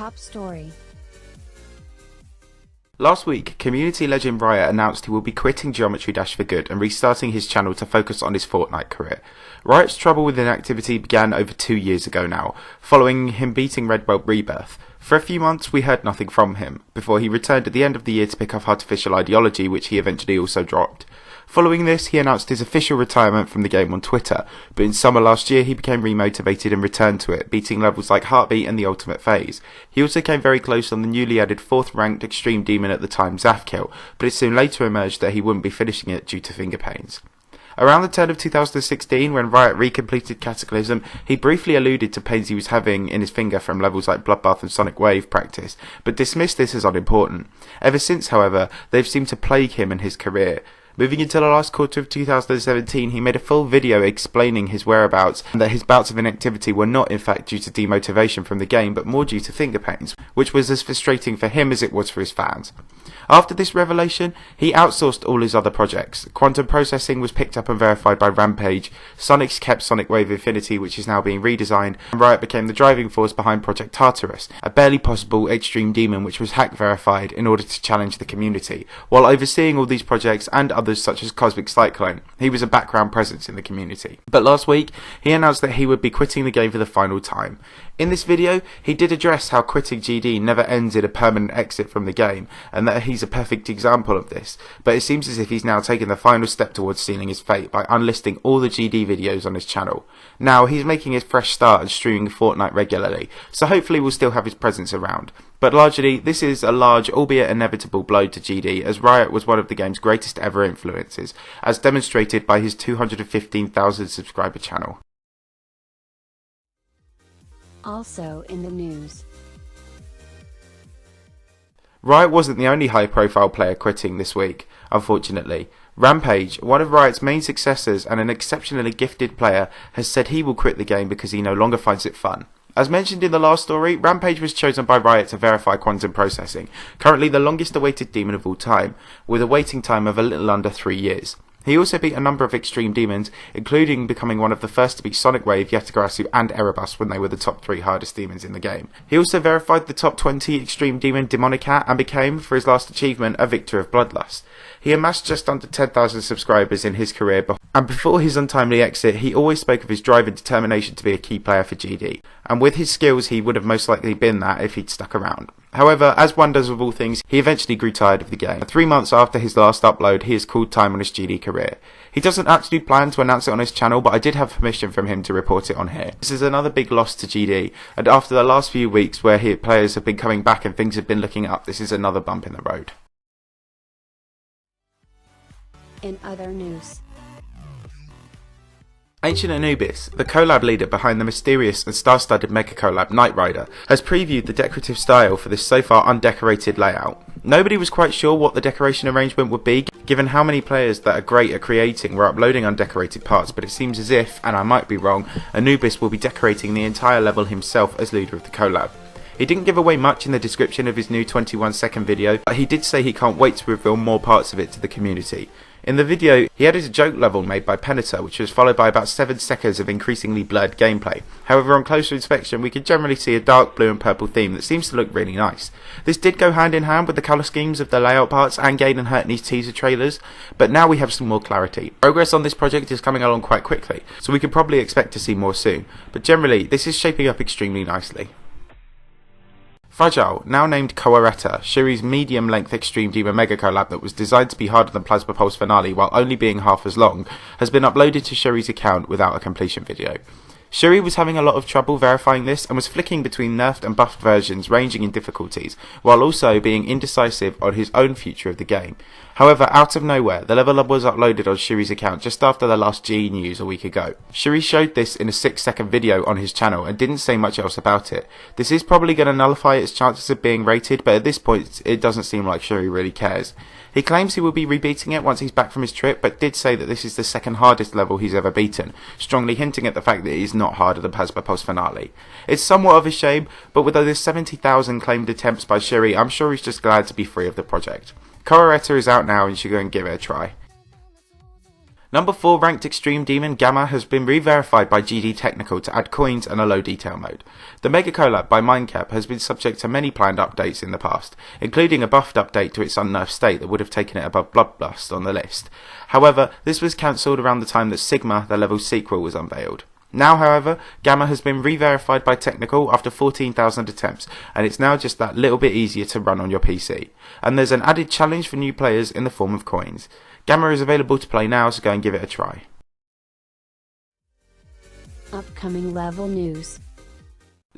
top story. Last week, community legend Riot announced he will be quitting Geometry Dash for good and restarting his channel to focus on his Fortnite career. Riot's trouble with inactivity began over 2 years ago now, following him beating Red World Rebirth. For a few months we heard nothing from him, before he returned at the end of the year to pick up Artificial Ideology, which he eventually also dropped. Following this, he announced his official retirement from the game on Twitter, but in summer last year he became remotivated and returned to it, beating levels like Heartbeat and the Ultimate Phase. He also came very close on the newly added 4th ranked Extreme Demon at the time, Zafkill, but it soon later emerged that he wouldn't be finishing it due to finger pains. Around the turn of 2016, when Riot recompleted Cataclysm, he briefly alluded to pains he was having in his finger from levels like Bloodbath and Sonic Wave practice, but dismissed this as unimportant. Ever since, however, they've seemed to plague him in his career. Moving into the last quarter of 2017, he made a full video explaining his whereabouts and that his bouts of inactivity were not in fact due to demotivation from the game, but more due to finger pains, which was as frustrating for him as it was for his fans. After this revelation, he outsourced all his other projects. Quantum Processing was picked up and verified by Rampage, Sonic's kept Sonic Wave Infinity, which is now being redesigned, and Riot became the driving force behind Project Tartarus, a barely possible Extreme Demon which was hack verified in order to challenge the community. While overseeing all these projects and others such as Cosmic Cyclone, he was a background presence in the community. But last week, he announced that he would be quitting the game for the final time. In this video, he did address how quitting GD never ends in a permanent exit from the game, and that he's a perfect example of this, but it seems as if he's now taken the final step towards sealing his fate by unlisting all the GD videos on his channel. Now, he's making his fresh start and streaming Fortnite regularly, so hopefully we'll still have his presence around. But largely, this is a large, albeit inevitable, blow to GD, as Riot was one of the game's greatest ever influences, as demonstrated by his 215,000 subscriber channel. Also in the news. Riot wasn't the only high-profile player quitting this week, unfortunately. Rampage, one of Riot's main successors and an exceptionally gifted player, has said he will quit the game because he no longer finds it fun. As mentioned in the last story, Rampage was chosen by Riot to verify Quantum Processing, currently the longest awaited demon of all time, with a waiting time of a little under 3 years. He also beat a number of Extreme Demons, including becoming one of the first to beat Sonic Wave, Yatagarasu and Erebus when they were the top 3 hardest demons in the game. He also verified the top 20 Extreme Demon Demonicat and became, for his last achievement, a Victor of Bloodlust. He amassed just under 10,000 subscribers in his career, and before his untimely exit, he always spoke of his drive and determination to be a key player for GD, and with his skills he would have most likely been that if he'd stuck around. However, as one does with all things, he eventually grew tired of the game. 3 months after his last upload, he has called time on his GD career. He doesn't actually plan to announce it on his channel, but I did have permission from him to report it on here. This is another big loss to GD, and after the last few weeks where players have been coming back and things have been looking up, this is another bump in the road. In other news. LmAnubis, the collab leader behind the mysterious and star-studded mega collab Knight Rider, has previewed the decorative style for this so far undecorated layout. Nobody was quite sure what the decoration arrangement would be, given how many players that are great at creating were uploading undecorated parts, but it seems as if, and I might be wrong, Anubis will be decorating the entire level himself as leader of the collab. He didn't give away much in the description of his new 21-second video, but he did say he can't wait to reveal more parts of it to the community. In the video, he added a joke level made by Penita, which was followed by about 7 seconds of increasingly blurred gameplay. However, on closer inspection, we can generally see a dark blue and purple theme that seems to look really nice. This did go hand in hand with the colour schemes of the layout parts and Gane and Hurtney's teaser trailers, but now we have some more clarity. Progress on this project is coming along quite quickly, so we can probably expect to see more soon, but generally, this is shaping up extremely nicely. Fragile, now named Kowareta, Shuri's medium-length Extreme Demon Mega Collab that was designed to be harder than Plasma Pulse Finale while only being half as long, has been uploaded to Shuri's account without a completion video. Shuri was having a lot of trouble verifying this and was flicking between nerfed and buffed versions ranging in difficulties, while also being indecisive on his own future of the game. However, out of nowhere, the level up was uploaded on Shuri's account just after the last G news a week ago. Shuri showed this in a 6-second video on his channel and didn't say much else about it. This is probably going to nullify its chances of being rated, but at this point it doesn't seem like Shuri really cares. He claims he will be rebeating it once he's back from his trip, but did say that this is the second hardest level he's ever beaten, strongly hinting at the fact that it is not harder than Plasma Pulse Finale. It's somewhat of a shame, but with over 70,000 claimed attempts by Shuri, I'm sure he's just glad to be free of the project. Kowareta is out now and you should go and give it a try. Number 4 ranked Extreme Demon Gamma has been re-verified by GD Technical to add coins and a low detail mode. The Mega Collab by Mindcap has been subject to many planned updates in the past, including a buffed update to its unnerfed state that would have taken it above Bloodlust on the list. However, this was cancelled around the time that Sigma, the level sequel, was unveiled. Now, however, Gamma has been re-verified by Technical after 14,000 attempts, and it's now just that little bit easier to run on your PC. And there's an added challenge for new players in the form of coins. Gamma is available to play now, so go and give it a try. Upcoming level news.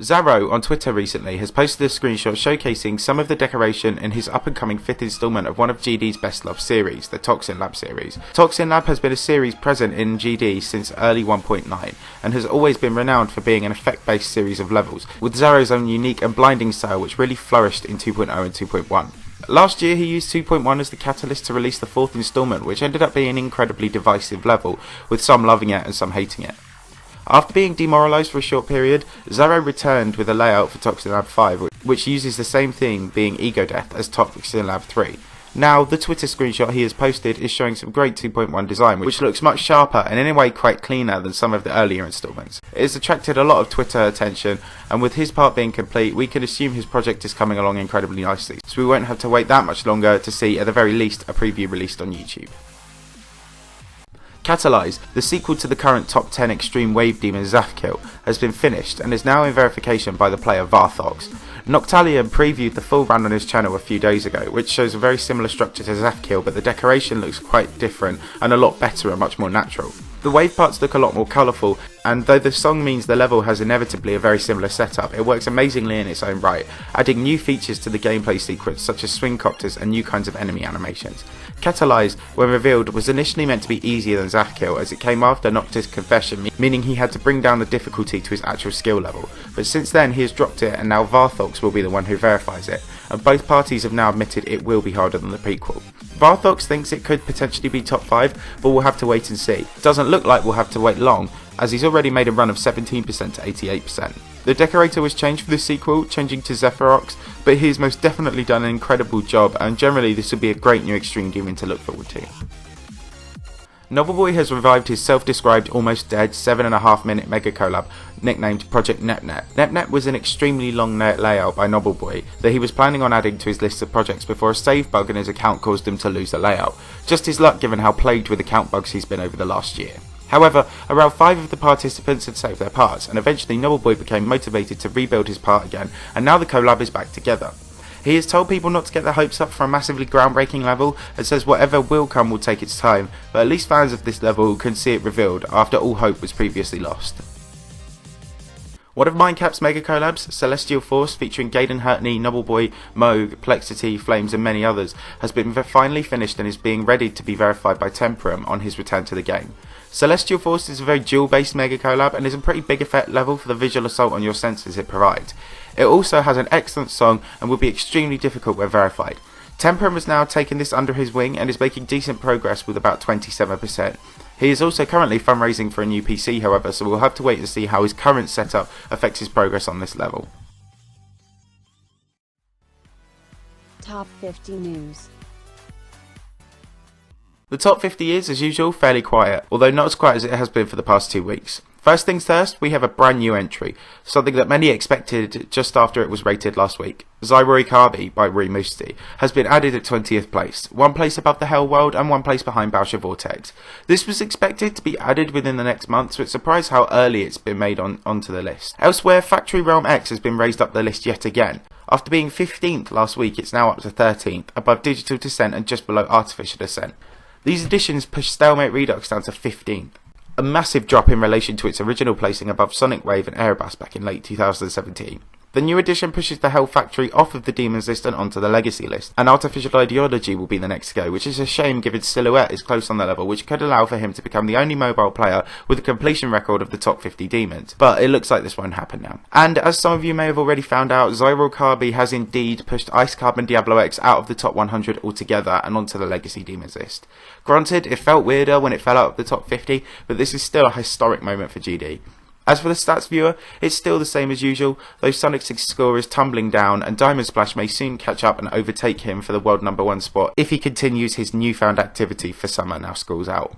Xaro on Twitter recently has posted a screenshot showcasing some of the decoration in his up-and-coming 5th installment of one of GD's best-loved series, the Toxin Lab series. Toxin Lab has been a series present in GD since early 1.9 and has always been renowned for being an effect-based series of levels, with Xaro's own unique and blinding style which really flourished in 2.0 and 2.1. Last year he used 2.1 as the catalyst to release the 4th installment, which ended up being an incredibly divisive level, with some loving it and some hating it. After being demoralised for a short period, Xaro returned with a layout for Toxin Lab V, which uses the same thing, being Ego Death, as Toxin Lab 3. Now, the Twitter screenshot he has posted is showing some great 2.1 design, which looks much sharper and in a way quite cleaner than some of the earlier installments. It has attracted a lot of Twitter attention, and with his part being complete, we can assume his project is coming along incredibly nicely, so we won't have to wait that much longer to see, at the very least, a preview released on YouTube. Catalyze, the sequel to the current top 10 extreme wave demon Zafkill, has been finished and is now in verification by the player Varthox. Noctalion previewed the full run on his channel a few days ago, which shows a very similar structure to Zafkill, but the decoration looks quite different and a lot better and much more natural. The wave parts look a lot more colourful, and though the song means the level has inevitably a very similar setup, it works amazingly in its own right, adding new features to the gameplay sequence such as swing copters and new kinds of enemy animations. Catalyze, when revealed, was initially meant to be easier than Zafkill, as it came after Noctis' confession, meaning he had to bring down the difficulty to his actual skill level, but since then he has dropped it and now Varthox will be the one who verifies it, and both parties have now admitted it will be harder than the prequel. Varthox thinks it could potentially be top 5, but we'll have to wait and see. It doesn't look like we'll have to wait long, as he's already made a run of 17% to 88%. The decorator was changed for the sequel, changing to Zephyrox, but he's most definitely done an incredible job, and generally this will be a great new Extreme Demon to look forward to. Novelboy has revived his self-described almost dead 7.5 minute mega collab nicknamed Project NepNep. NepNep was an extremely long layout by Novelboy that he was planning on adding to his list of projects before a save bug in his account caused him to lose the layout. Just his luck given how plagued with account bugs he's been over the last year. However, around 5 of the participants had saved their parts, and eventually Novelboy became motivated to rebuild his part again, and now the collab is back together. He has told people not to get their hopes up for a massively groundbreaking level, and says whatever will come will take its time, but at least fans of this level can see it revealed after all hope was previously lost. One of Mindcap's mega collabs, Celestial Force, featuring Gaiden Hurtney, Novelboy, Moog, Plexity, Flames and many others, has been finally finished and is being ready to be verified by Temporum on his return to the game. Celestial Force is a very dual-based mega collab and is a pretty big effect level for the visual assault on your senses it provides. It also has an excellent song and will be extremely difficult when verified. Temporum has now taken this under his wing and is making decent progress with about 27%. He is also currently fundraising for a new PC, however, so we'll have to wait to see how his current setup affects his progress on this level. Top 50 news. The top 50 is, as usual, fairly quiet, although not as quiet as it has been for the past 2 weeks. First things first, we have a brand new entry, something that many expected just after it was rated last week. Xaro Kabi by Rui Musti has been added at 20th place, 1 place above the Hell World and 1 place behind Bausha Vortex. This was expected to be added within the next month, so it's surprised how early it's been made onto the list. Elsewhere, Factory Realm X has been raised up the list yet again. After being 15th last week, it's now up to 13th, above Digital Descent and just below Artificial Descent. These additions push Stalemate Redux down to 15th. A massive drop in relation to its original placing above Sonic Wave and Erebus back in late 2017. The new edition pushes the Hell Factory off of the Demons list and onto the Legacy list, and Artificial Ideology will be the next to go, which is a shame given Silhouette is close on the level, which could allow for him to become the only mobile player with a completion record of the top 50 Demons, but it looks like this won't happen now. And as some of you may have already found out, Xaro Kabi has indeed pushed Ice Carb and Diablo X out of the top 100 altogether and onto the Legacy Demons list. Granted, it felt weirder when it fell out of the top 50, but this is still a historic moment for GD. As for the stats viewer, it's still the same as usual, though Sonic 6's score is tumbling down and Diamond Splash may soon catch up and overtake him for the world #1 spot if he continues his newfound activity for summer now school's out.